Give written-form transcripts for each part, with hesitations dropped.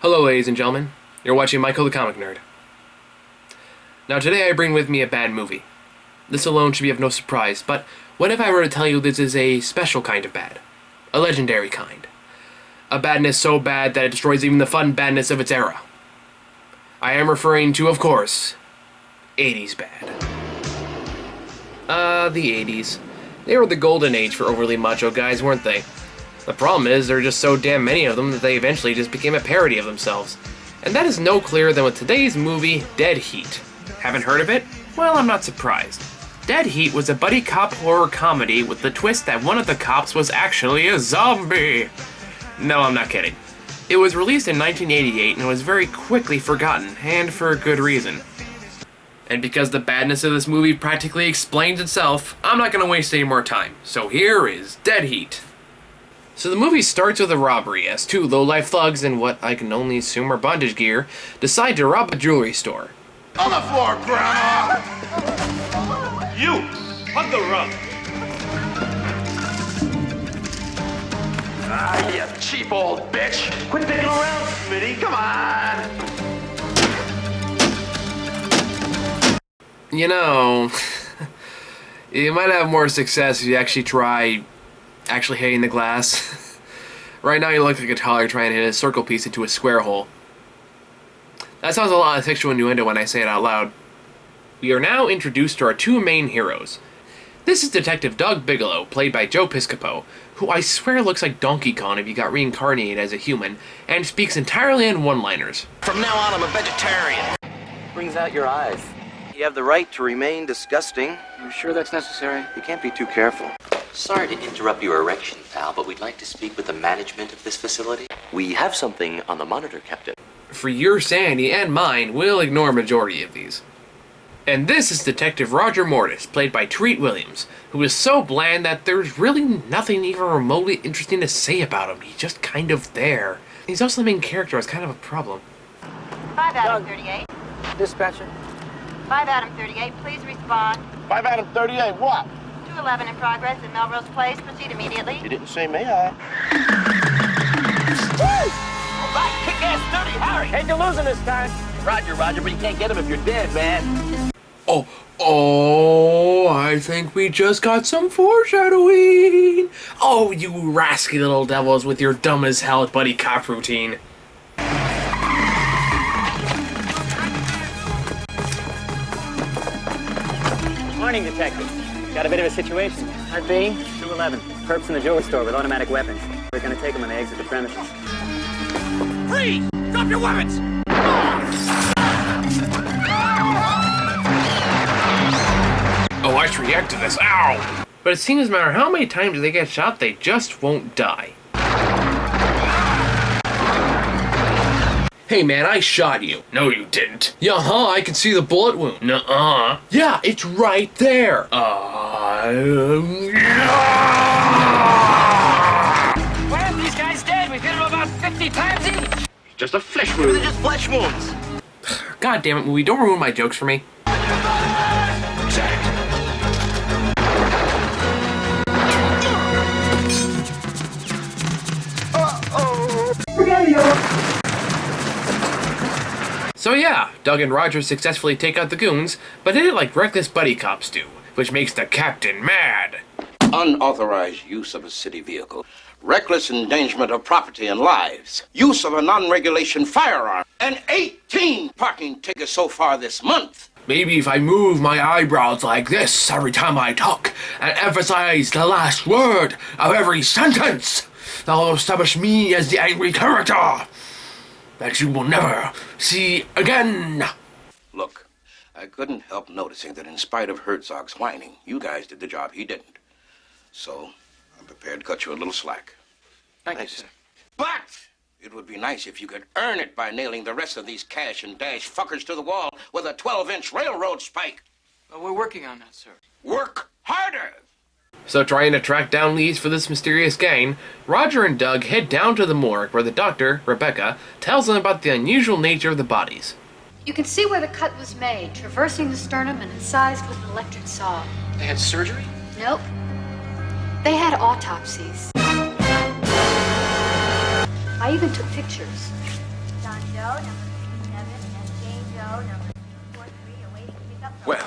Hello ladies and gentlemen, you're watching Michael the Comic Nerd. Now today I bring with me a bad movie. This alone should be of no surprise, but what if I were to tell you this is a special kind of bad? A legendary kind. A badness so bad that it destroys even the fun badness of its era. I am referring to, of course, 80s bad. The 80s. They were the golden age for overly macho guys, weren't they? The problem is, there are just so damn many of them that they eventually just became a parody of themselves. And that is no clearer than with today's movie, Dead Heat. Haven't heard of it? Well, I'm not surprised. Dead Heat was a buddy cop horror comedy with the twist that one of the cops was actually a zombie. No, I'm not kidding. It was released in 1988 and was very quickly forgotten, and for a good reason. And because the badness of this movie practically explains itself, I'm not going to waste any more time. So here is Dead Heat. So the movie starts with a robbery as two low-life thugs in what I can only assume are bondage gear decide to rob a jewelry store. On the floor, Grandma! You! Hug the rug! Ah, you cheap old bitch! Quit dicking around, Smitty! Come on! You know, you might have more success if you actually try hitting the glass. Right now you look like a toddler trying to hit a circle piece into a square hole. That sounds a lot of sexual innuendo when I say it out loud. We are now introduced to our two main heroes. This is Detective Doug Bigelow, played by Joe Piscopo, who I swear looks like Donkey Kong if he got reincarnated as a human, and speaks entirely in one-liners. From now on, I'm a vegetarian. Brings out your eyes. You have the right to remain disgusting. You sure that's necessary? You can't be too careful. Sorry to interrupt your erection, pal, but we'd like to speak with the management of this facility. We have something on the monitor, Captain. For your sanity and mine, we'll ignore a majority of these. And this is Detective Roger Mortis, played by Treat Williams, who is so bland that there's really nothing even remotely interesting to say about him. He's just kind of there. He's also the main character, it's kind of a problem. 5 Adam 38. Dispatcher. 5 Adam 38, please respond. 5 Adam 38, what? 211 in progress in Melrose Place. Proceed immediately. You didn't say may I? Right, kick-ass dirty Harry! Hate to lose him this time. Roger, but you can't get him if you're dead, man. Oh, I think we just got some foreshadowing. Oh, you rascally little devils with your dumb as hell buddy cop routine. Morning, detective. Got a bit of a situation. RV 211. Perps in the jewelry store with automatic weapons. We're gonna take them when they exit the premises. Freeze! Drop your weapons! Oh, I should react to this. Ow! But it seems no matter how many times they get shot, they just won't die. Hey man, I shot you. No, you didn't. Yeah, I can see the bullet wound. Nuh-uh. Yeah, it's right there. Why aren't these guys dead? We've hit them about 50 times each. Just a flesh wound. They're just flesh wounds. God damn it, movie, don't ruin my jokes for me. So yeah, Doug and Roger successfully take out the goons, but they did it like reckless buddy cops do, which makes the captain mad. Unauthorized use of a city vehicle, reckless endangerment of property and lives, use of a non-regulation firearm, and 18 parking tickets so far this month. Maybe if I move my eyebrows like this every time I talk and emphasize the last word of every sentence, that'll establish me as the angry character that you will never see again. Look, I couldn't help noticing that in spite of Herzog's whining, you guys did the job he didn't. So, I'm prepared to cut you a little slack. Thank you, sir. But it would be nice if you could earn it by nailing the rest of these cash and dash fuckers to the wall with a 12-inch railroad spike. We're working on that, sir. Work harder! So trying to track down leads for this mysterious gang, Roger and Doug head down to the morgue where the doctor, Rebecca, tells them about the unusual nature of the bodies. You can see where the cut was made, traversing the sternum and incised with an electric saw. They had surgery? Nope. They had autopsies. I even took pictures. John Joe, number 57, and Jane Joe, number 43, awaiting pickup. Well,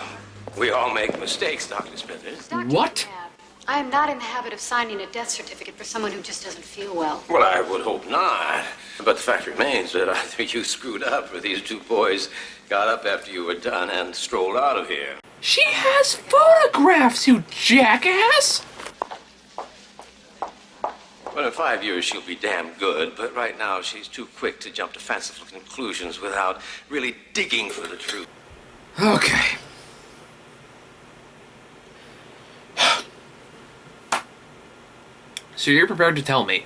we all make mistakes, Dr. Smithers. Dr. What? McNabb, I am not in the habit of signing a death certificate for someone who just doesn't feel well. Well, I would hope not. But the fact remains that either you screwed up or these two boys got up after you were done and strolled out of here. She has photographs, you jackass! Well, in 5 years, she'll be damn good, but right now she's too quick to jump to fanciful conclusions without really digging for the truth. Okay. So you're prepared to tell me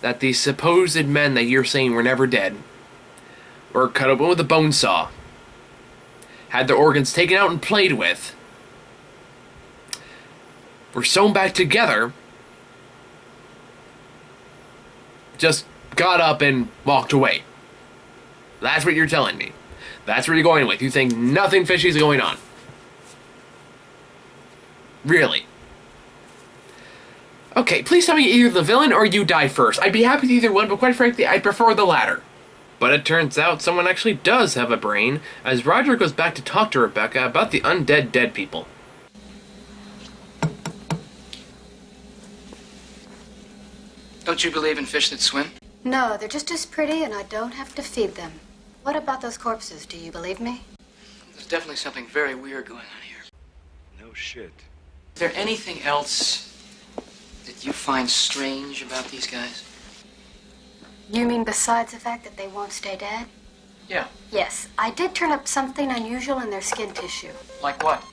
that the supposed men that you're saying were never dead were cut open with a bone saw, had their organs taken out and played with, were sewn back together, just got up and walked away. That's what you're telling me. That's where you're going with. You think nothing fishy is going on. Really? Okay, please tell me either the villain or you die first. I'd be happy with either one, but quite frankly, I prefer the latter. But it turns out someone actually does have a brain, as Roger goes back to talk to Rebecca about the undead dead people. Don't you believe in fish that swim? No, they're just as pretty and I don't have to feed them. What about those corpses? Do you believe me? There's definitely something very weird going on here. No shit. Is there anything else that you find strange about these guys? You mean besides the fact that they won't stay dead? Yeah. Yes, I did turn up something unusual in their skin tissue. Like what?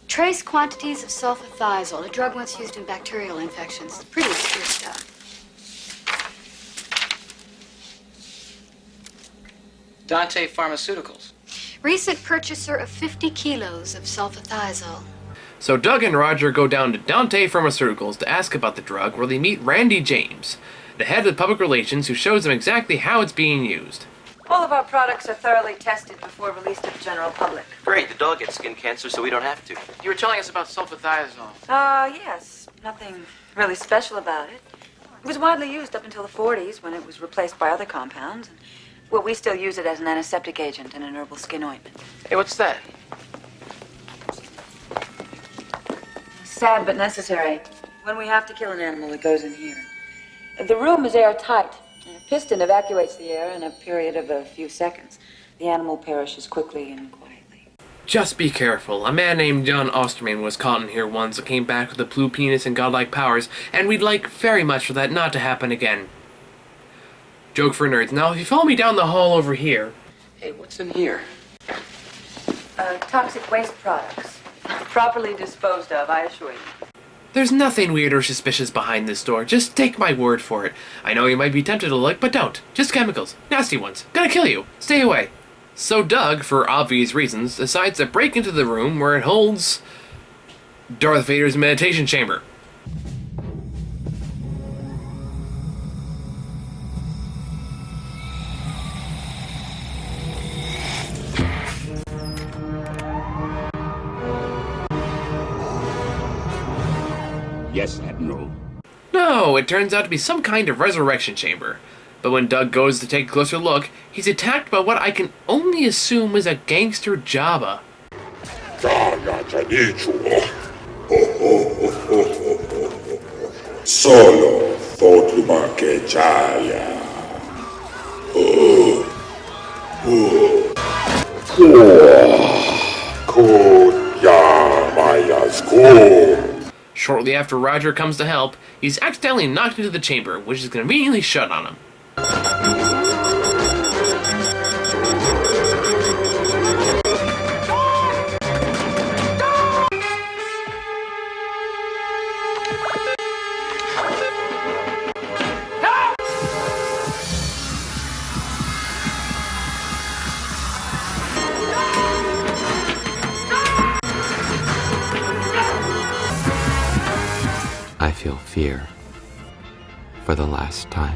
Trace quantities of sulfathiazole, a drug once used in bacterial infections. Pretty obscure stuff. Dante Pharmaceuticals. Recent purchaser of 50 kilos of sulfathiazole. So Doug and Roger go down to Dante Pharmaceuticals to ask about the drug, where they meet Randy James, the head of public relations, who shows them exactly how it's being used. All of our products are thoroughly tested before release to the general public. Great, the dog gets skin cancer, so we don't have to. You were telling us about sulfathiazole. Yes. Nothing really special about it. It was widely used up until the 40s when it was replaced by other compounds. Well, we still use it as an antiseptic agent in an herbal skin ointment. Hey, what's that? Sad but necessary. When we have to kill an animal, it goes in here. The room is airtight, and a piston evacuates the air in a period of a few seconds. The animal perishes quickly and quietly. Just be careful. A man named John Osterman was caught in here once and came back with a blue penis and godlike powers, and we'd like very much for that not to happen again. Joke for nerds. Now, if you follow me down the hall over here... Hey, what's in here? Toxic waste products. Properly disposed of, I assure you. There's nothing weird or suspicious behind this door. Just take my word for it. I know you might be tempted to look, but don't. Just chemicals. Nasty ones. Gonna kill you. Stay away. So Doug, for obvious reasons, decides to break into the room where it holds... Darth Vader's meditation chamber. Yes, Admiral. No, it turns out to be some kind of resurrection chamber. But when Doug goes to take a closer look, he's attacked by what I can only assume is a gangster Jabba. Solo fortuna che Jaya. Shortly after Roger comes to help, he's accidentally knocked into the chamber, which is conveniently shut on him. I feel fear for the last time.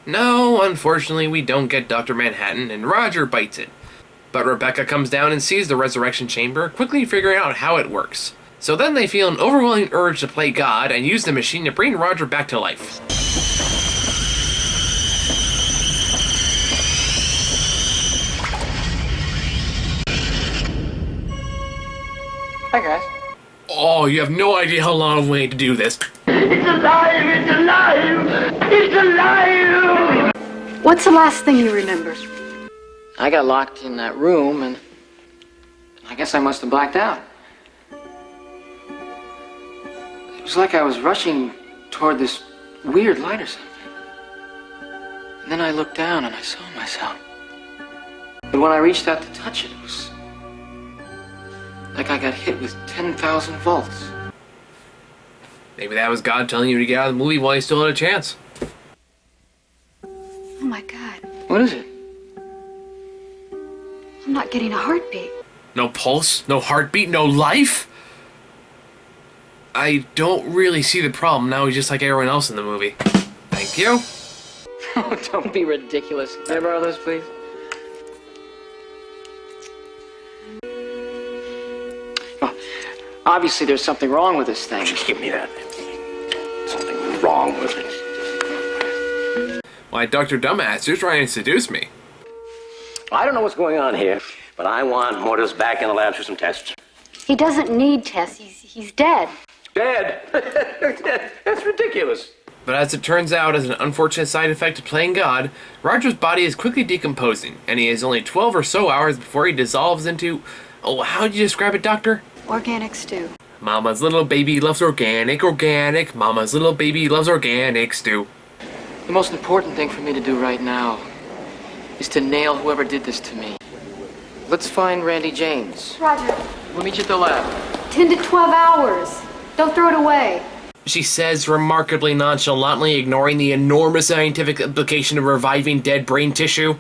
No, unfortunately we don't get Dr. Manhattan, and Roger bites it. But Rebecca comes down and sees the resurrection chamber, quickly figuring out how it works. So then they feel an overwhelming urge to play God and use the machine to bring Roger back to life. Hi, guys. Oh, you have no idea how long I've waited to do this. It's alive! It's alive! It's alive! What's the last thing you remember? I got locked in that room, and I guess I must have blacked out. It was like I was rushing toward this weird light or something. And then I looked down and I saw myself. But when I reached out to touch it, it was like I got hit with 10,000 volts. Maybe that was God telling you to get out of the movie while you still had a chance. Oh my God. What is it? I'm not getting a heartbeat. No pulse, no heartbeat, no life? I don't really see the problem. Now he's just like everyone else in the movie. Thank you. Oh, don't be ridiculous. Can I borrow those, please? Oh, obviously there's something wrong with this thing. Just give me that. Something wrong with it. Why, Dr. Dumbass, you're trying to seduce me. I don't know what's going on here, but I want Mortis back in the lab for some tests. He doesn't need tests. He's dead. Dead? That's ridiculous. But as it turns out, as an unfortunate side effect of playing God, Roger's body is quickly decomposing, and he has only 12 or so hours before he dissolves into... Oh, how'd you describe it, Doctor? Organic stew. Mama's little baby loves organic, organic. Mama's little baby loves organic stew. The most important thing for me to do right now is to nail whoever did this to me. Let's find Randy James. Roger. We'll meet you at the lab. 10 to 12 hours. Don't throw it away. She says, remarkably nonchalantly, ignoring the enormous scientific implication of reviving dead brain tissue.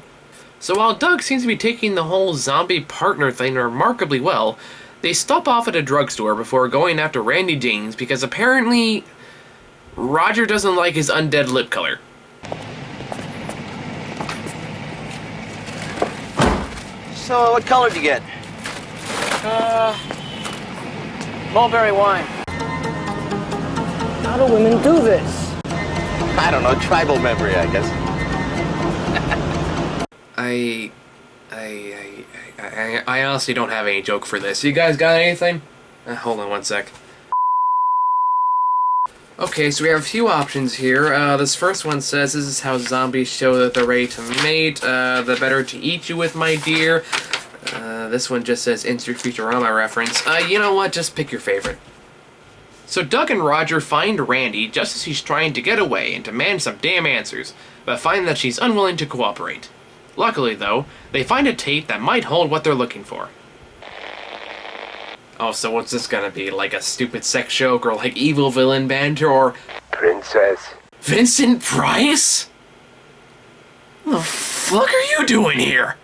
So while Doug seems to be taking the whole zombie partner thing remarkably well, they stop off at a drugstore before going after Randy James because apparently Roger doesn't like his undead lip color. So, what color did you get? Mulberry wine. How do women do this? I don't know, tribal memory, I guess. I honestly don't have any joke for this. You guys got anything? Hold on one sec. Okay, so we have a few options here. This first one says, this is how zombies show that they're ready to mate. The better to eat you with, my dear. This one just says insert Futurama reference. You know what? Just pick your favorite. So Doug and Roger find Randy just as he's trying to get away and demand some damn answers, but find that she's unwilling to cooperate. Luckily, though, they find a tape that might hold what they're looking for. Oh, so what's this gonna be? Like a stupid sex joke or like evil villain banter or... Princess. Vincent Price? What the fuck are you doing here?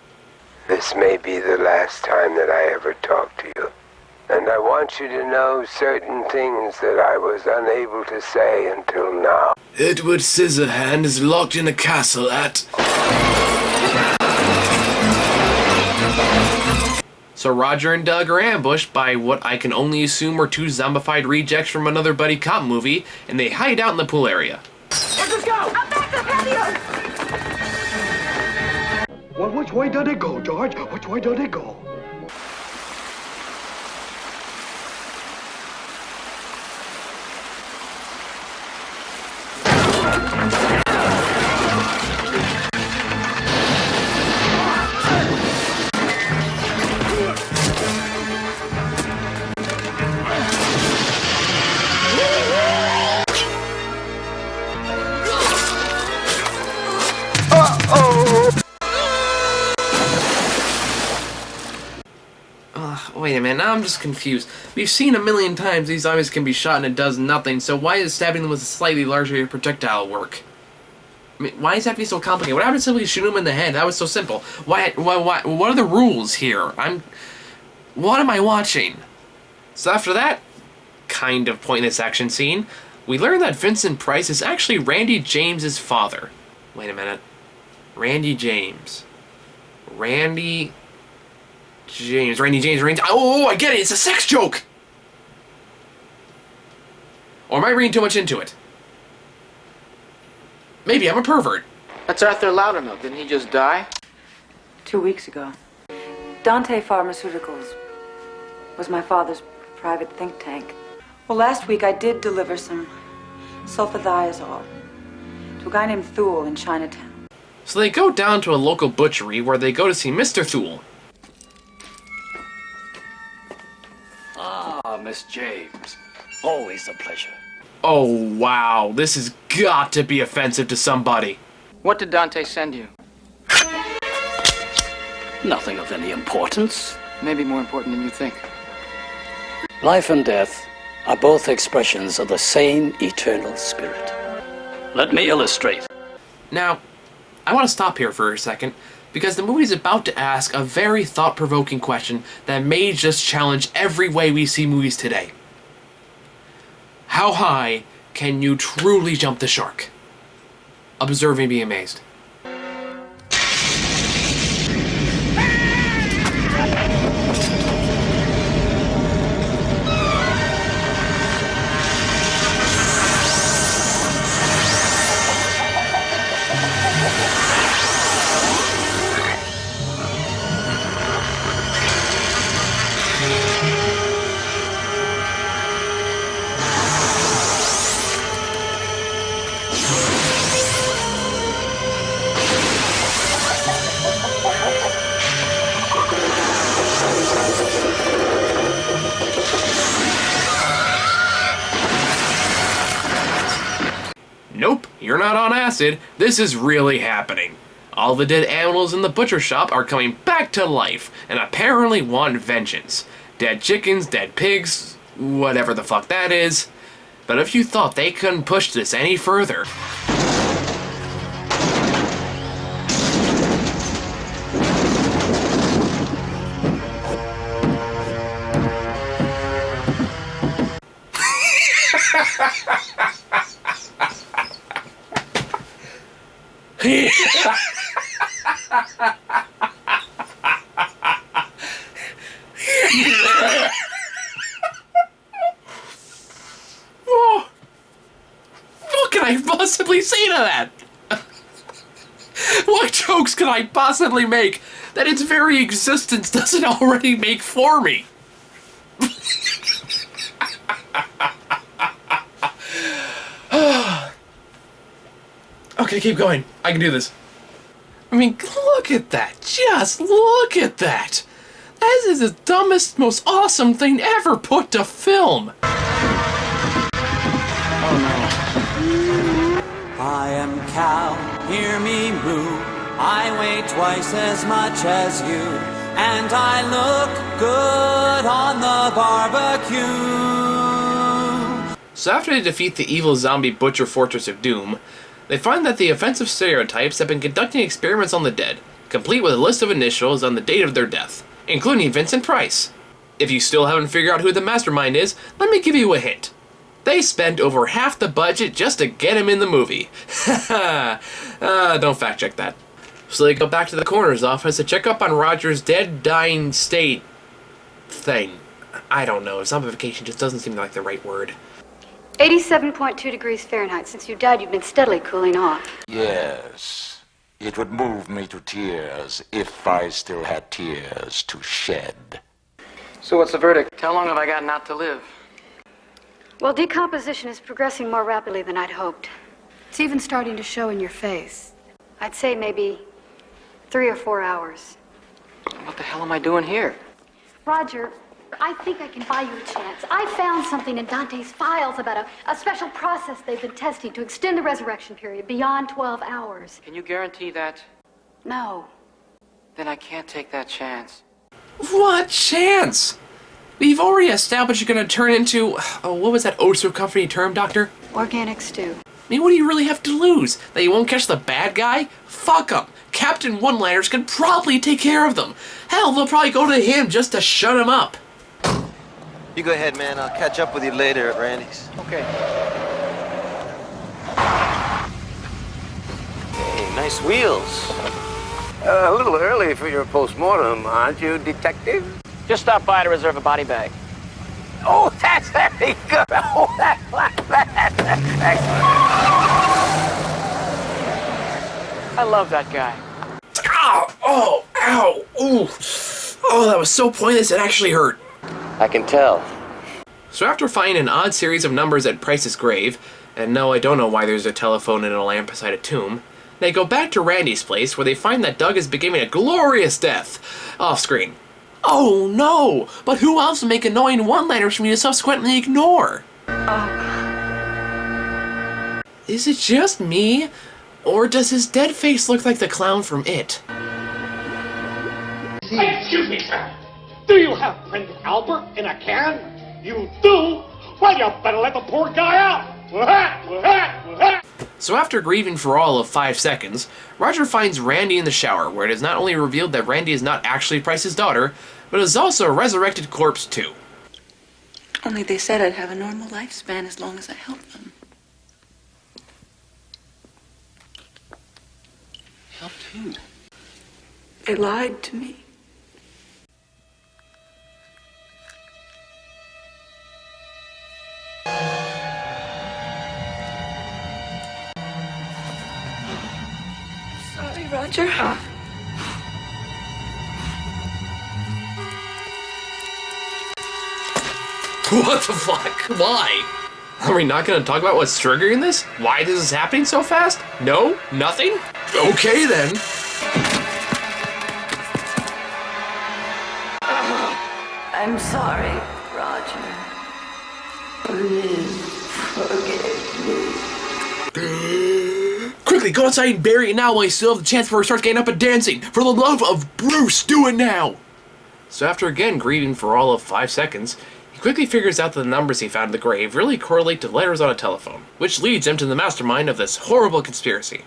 This may be the last time that I ever talk to you. And I want you to know certain things that I was unable to say until now. Edward Scissorhand is locked in a castle at... So Roger and Doug are ambushed by what I can only assume are two zombified rejects from another buddy cop movie, and they hide out in the pool area. Let's go! Up back to the patio! Well, which way did it go, George? Which way did it go? Wait a minute, now I'm just confused. We've seen a million times these zombies can be shot and it does nothing, so why is stabbing them with a slightly larger projectile work? I mean, why does that have to be so complicated? What happened to simply shoot him in the head? That was so simple. Why, what are the rules here? What am I watching? So after that kind of pointless action scene, we learn that Vincent Price is actually Randy James's father. Wait a minute. Randy James. Randy James. Oh, I get it. It's a sex joke. Or am I reading too much into it? Maybe I'm a pervert. That's Arthur Loudermilk. Didn't he just die? 2 weeks ago. Dante Pharmaceuticals was my father's private think tank. Well, last week I did deliver some sulfadiazole to a guy named Thule in Chinatown. So they go down to a local butchery where they go to see Mr. Thule. Ah, Miss James. Always a pleasure. Oh, wow. This has got to be offensive to somebody. What did Dante send you? Nothing of any importance. Maybe more important than you think. Life and death are both expressions of the same eternal spirit. Let me illustrate. Now, I want to stop here for a second, because the movie's about to ask a very thought-provoking question that may just challenge every way we see movies today. How high can you truly jump the shark? Observe and be amazed. Nope, you're not on acid. This is really happening. All the dead animals in the butcher shop are coming back to life and apparently want vengeance. Dead chickens, dead pigs, whatever the fuck that is. But if you thought they couldn't push this any further... Oh, what can I possibly say to that? What jokes can I possibly make that its very existence doesn't already make for me? Okay, keep going. I can do this. I mean, look at that. Just look at that. That is the dumbest, most awesome thing ever put to film. I am cow, hear me moo. I weigh twice as much as you, and I look good on the barbecue. So after they defeat the evil zombie butcher fortress of doom, they find that the offensive stereotypes have been conducting experiments on the dead, complete with a list of initials on the date of their death, including Vincent Price. If you still haven't figured out who the mastermind is, let me give you a hint. They spent over half the budget just to get him in the movie. Don't fact check that. So they go back to the coroner's office to check up on Roger's dead, dying state thing. I don't know, zombification just doesn't seem like the right word. 87.2 degrees Fahrenheit. Since you died, you've been steadily cooling off. Yes. It would move me to tears if I still had tears to shed. So what's the verdict? How long have I got not to live? Well, decomposition is progressing more rapidly than I'd hoped. It's even starting to show in your face. I'd say maybe 3 or 4 hours. What the hell am I doing here? Roger, I think I can buy you a chance. I found something in Dante's files about a special process they've been testing to extend the resurrection period beyond 12 hours. Can you guarantee that? No. Then I can't take that chance. What chance? We've already established you're going to turn into... what was that Oster Company term, Doctor? Organic stew. I mean, what do you really have to lose? That you won't catch the bad guy? Fuck him. Captain One-Liners can probably take care of them. Hell, they'll probably go to him just to shut him up. You go ahead, man. I'll catch up with you later at Randy's. Okay. Hey, nice wheels. A little early for your post-mortem, aren't you, detective? Just stop by to reserve a body bag. Oh, that's very good. Oh, that's I love that guy. Ow! Oh! Ow! Ooh! Oh, that was so pointless it actually hurt. I can tell. So after finding an odd series of numbers at Price's grave, and no, I don't know why there's a telephone and a lamp beside a tomb, they go back to Randy's place where they find that Doug is beginning a glorious death. Off screen. Oh no! But who else will make annoying one-liners for me to subsequently ignore? Is it just me? Or does his dead face look like the clown from It? Excuse me, sir. Do you have Prince Albert in a can? You do? Well, you better let the poor guy out. So after grieving for all of 5 seconds, Roger finds Randy in the shower, where it is not only revealed that Randy is not actually Price's daughter, but is also a resurrected corpse too. Only they said I'd have a normal lifespan as long as I helped them. Helped who? They lied to me. Sorry, Roger. What the fuck? Why? Are we not going to talk about what's triggering this? Why this is happening so fast? No? Nothing? Okay then. I'm sorry, Roger. Please forgive me. Quickly, go outside and bury it now while you still have the chance before it starts getting up and dancing. For the love of Bruce, do it now! So after again grieving for all of 5 seconds, he quickly figures out that the numbers he found in the grave really correlate to letters on a telephone, which leads him to the mastermind of this horrible conspiracy.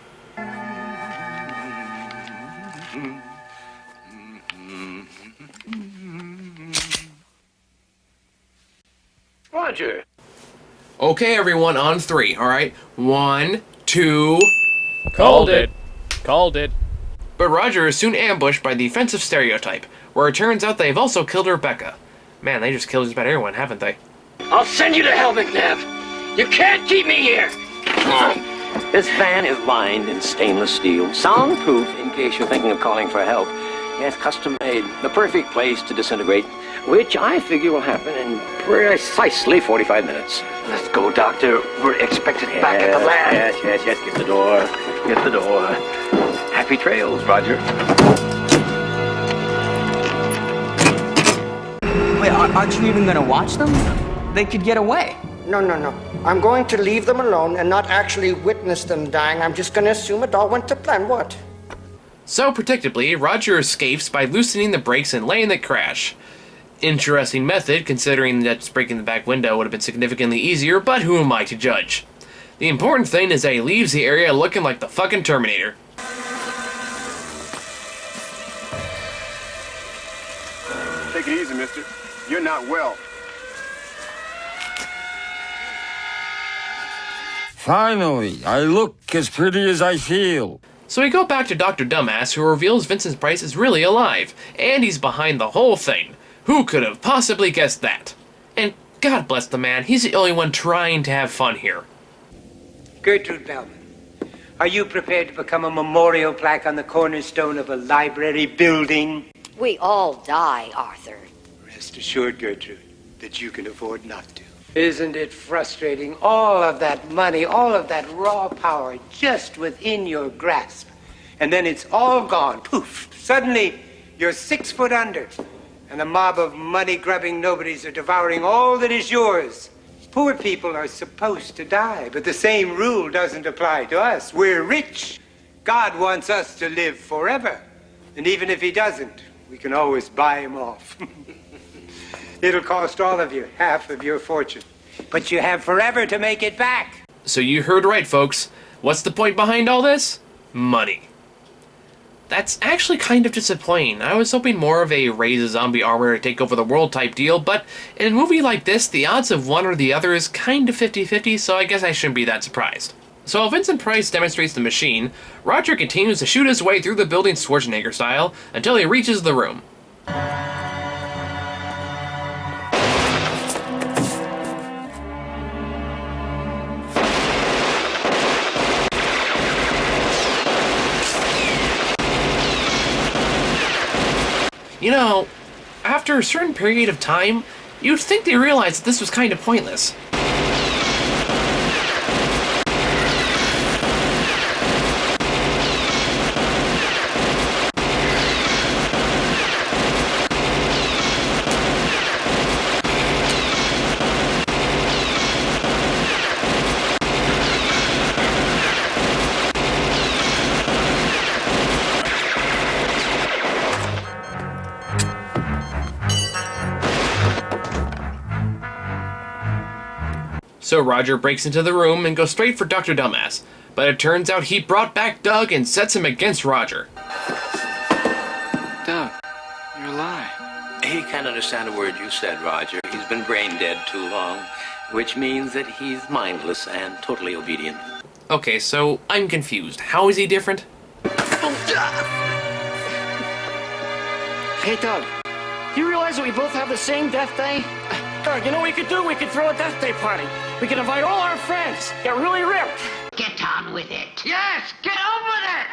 Roger. Okay, everyone, on 3, alright? 1, 2... Called it. Called it. But Roger is soon ambushed by the offensive stereotype, where it turns out they've also killed Rebecca. Man, they just killed just about everyone, haven't they? I'll send you to hell, McNabb. You can't keep me here. This van is lined in stainless steel, soundproof in case you're thinking of calling for help. Yes, custom made. The perfect place to disintegrate, which I figure will happen in precisely 45 minutes. Let's go, Doctor. We're expected back at the lab. Yes. Get the door. Get the door. Happy trails, Roger. Wait, aren't you even gonna watch them? They could get away. No. I'm going to leave them alone and not actually witness them dying. I'm just gonna assume it all went to plan. What? So, predictably, Roger escapes by loosening the brakes and letting it crash. Interesting method, considering that just breaking the back window would have been significantly easier, but who am I to judge? The important thing is that he leaves the area looking like the fucking Terminator. Take it easy, mister. You're not well. Finally, I look as pretty as I feel. So we go back to Dr. Dumbass, who reveals Vincent Price is really alive, and he's behind the whole thing. Who could have possibly guessed that? And God bless the man, he's the only one trying to have fun here. Gertrude Bellman, are you prepared to become a memorial plaque on the cornerstone of a library building? We all die, Arthur. Rest assured, Gertrude, that you can afford not to. Isn't it frustrating? All of that money, all of that raw power just within your grasp. And then it's all gone. Poof. Suddenly, you're 6 foot under. And a mob of money-grubbing nobodies are devouring all that is yours. Poor people are supposed to die, but the same rule doesn't apply to us. We're rich. God wants us to live forever. And even if he doesn't, we can always buy him off. It'll cost all of you half of your fortune. But you have forever to make it back. So you heard right, folks. What's the point behind all this? Money. That's actually kind of disappointing. I was hoping more of a raise a zombie armor to take over the world type deal, but in a movie like this, the odds of one or the other is kind of 50-50, so I guess I shouldn't be that surprised. So while Vincent Price demonstrates the machine, Roger continues to shoot his way through the building Schwarzenegger style until he reaches the room. You know, after a certain period of time, you'd think they realized that this was kind of pointless. So Roger breaks into the room and goes straight for Dr. Dumbass, but it turns out he brought back Doug and sets him against Roger. Doug, you're alive. He can't understand a word you said, Roger. He's been brain dead too long, which means that he's mindless and totally obedient. Okay, so I'm confused. How is he different? Hey, Doug, do you realize that we both have the same death day? Doug, you know what we could do? We could throw a death day party. We could invite all our friends. Get really ripped. Get on with it. Yes, get on with it!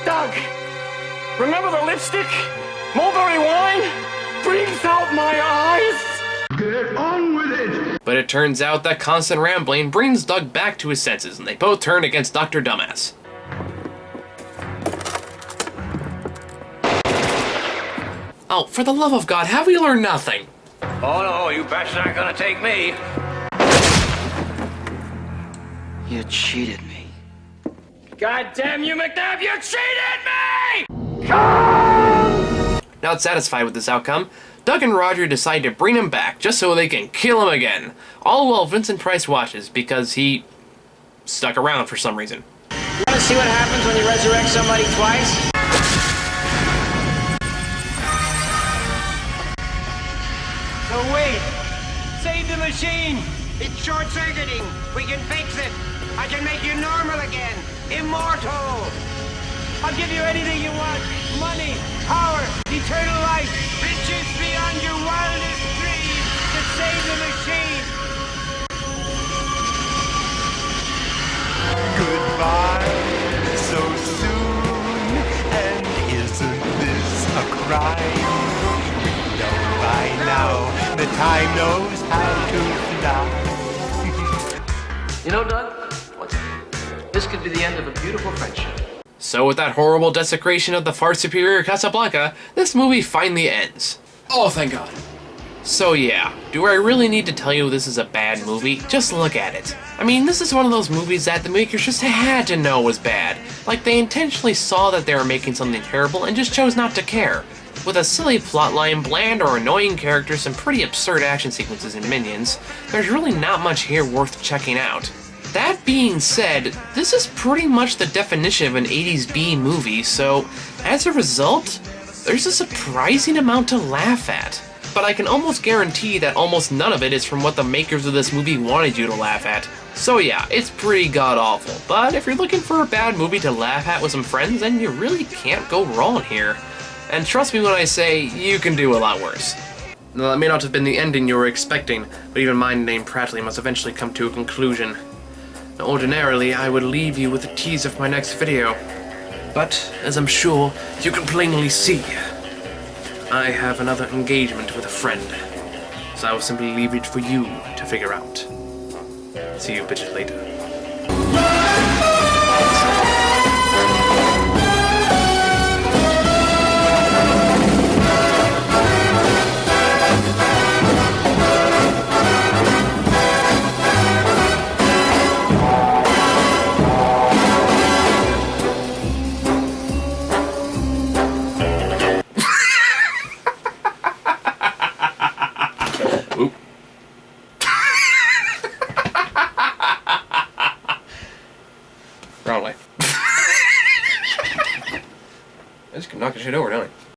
Doug, remember the lipstick? Mulberry wine? Brings out my eyes? Get on with it! But it turns out that constant rambling brings Doug back to his senses, and they both turn against Dr. Dumbass. Oh, for the love of God, have we learned nothing? Oh no, you bastards aren't gonna take me. You cheated me. God damn you, McNabb, you cheated me! Not satisfied with this outcome, Doug and Roger decide to bring him back just so they can kill him again. All while Vincent Price watches because he stuck around for some reason. You wanna see what happens when you resurrect somebody twice? No, wait! Save the machine! It's short-circuiting! We can fix it! I can make you normal again! Immortal! I'll give you anything you want! Money, power, eternal life, riches beyond your wildest dreams to save the machine! Goodbye, so soon, and isn't this a crime? We know by now the time knows how to fly. You know, Doug, this could be the end of a beautiful friendship. So with that horrible desecration of the far superior Casablanca, this movie finally ends. Oh, thank God. So yeah, do I really need to tell you this is a bad movie? Just look at it. I mean, this is one of those movies that the makers just had to know was bad. Like they intentionally saw that they were making something terrible and just chose not to care. With a silly plotline, bland or annoying characters, and pretty absurd action sequences and minions, there's really not much here worth checking out. That being said, this is pretty much the definition of an 80s B movie, so as a result, there's a surprising amount to laugh at. But I can almost guarantee that almost none of it is from what the makers of this movie wanted you to laugh at. So yeah, it's pretty god-awful, but if you're looking for a bad movie to laugh at with some friends, then you really can't go wrong here. And trust me when I say, you can do a lot worse. Now, that may not have been the ending you were expecting, but even my name Prattley must eventually come to a conclusion. Now, ordinarily, I would leave you with a tease of my next video, but as I'm sure you can plainly see, I have another engagement with a friend, so I will simply leave it for you to figure out. See you bitches later. Wrong way. I just keep knocking shit over, don't I?